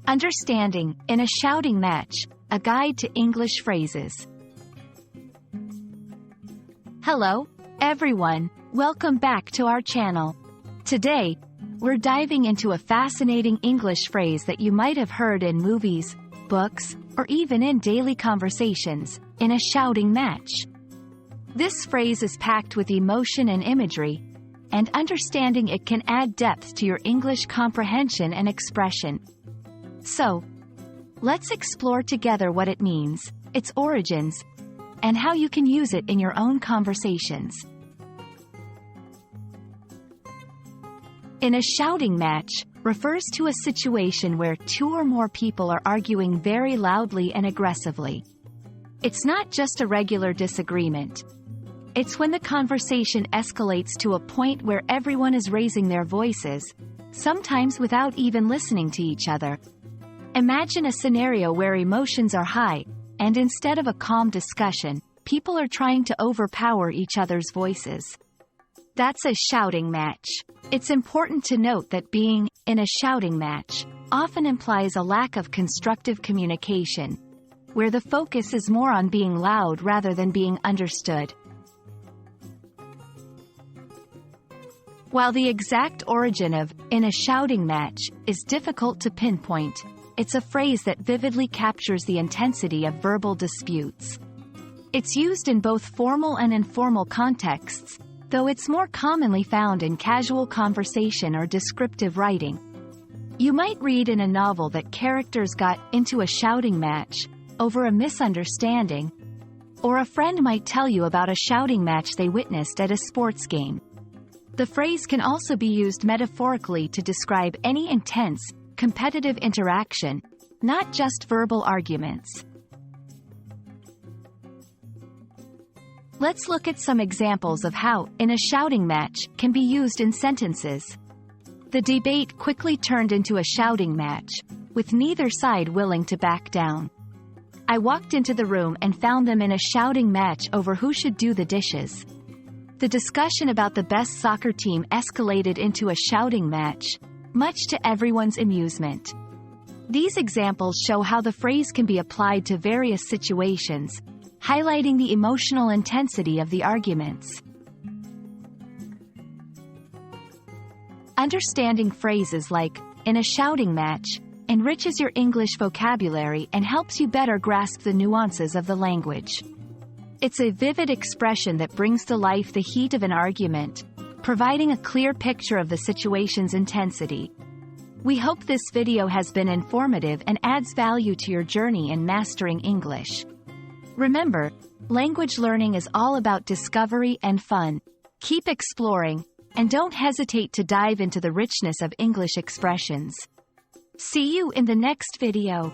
Understanding in a shouting match, a guide to English phrases. Hello, everyone. Welcome back to our channel. Today, we're diving into a fascinating English phrase that you might have heard in movies, books, or even in daily conversations, in a shouting match. This phrase is packed with emotion and imagery, and understanding it can add depth to your English comprehension and expression. So, let's explore together what it means, its origins, and how you can use it in your own conversations. In a shouting match refers to a situation where two or more people are arguing very loudly and aggressively. It's not just a regular disagreement. It's when the conversation escalates to a point where everyone is raising their voices, sometimes without even listening to each other. Imagine a scenario where emotions are high, and instead of a calm discussion, people are trying to overpower each other's voices. That's a shouting match. It's important to note that being in a shouting match often implies a lack of constructive communication, where the focus is more on being loud rather than being understood. While the exact origin of "in a shouting match" is difficult to pinpoint, it's a phrase that vividly captures the intensity of verbal disputes. It's used in both formal and informal contexts, though it's more commonly found in casual conversation or descriptive writing. You might read in a novel that characters got into a shouting match over a misunderstanding, or a friend might tell you about a shouting match they witnessed at a sports game. The phrase can also be used metaphorically to describe any intense, competitive interaction, not just verbal arguments. Let's look at some examples of how "in a shouting match" can be used in sentences. The debate quickly turned into a shouting match, with neither side willing to back down. I walked into the room and found them in a shouting match over who should do the dishes. The discussion about the best soccer team escalated into a shouting match, much to everyone's amusement. These examples show how the phrase can be applied to various situations, highlighting the emotional intensity of the arguments. Understanding phrases like "in a shouting match" enriches your English vocabulary and helps you better grasp the nuances of the language. It's a vivid expression that brings to life the heat of an argument, providing a clear picture of the situation's intensity. We hope this video has been informative and adds value to your journey in mastering English. Remember, language learning is all about discovery and fun. Keep exploring, and don't hesitate to dive into the richness of English expressions. See you in the next video.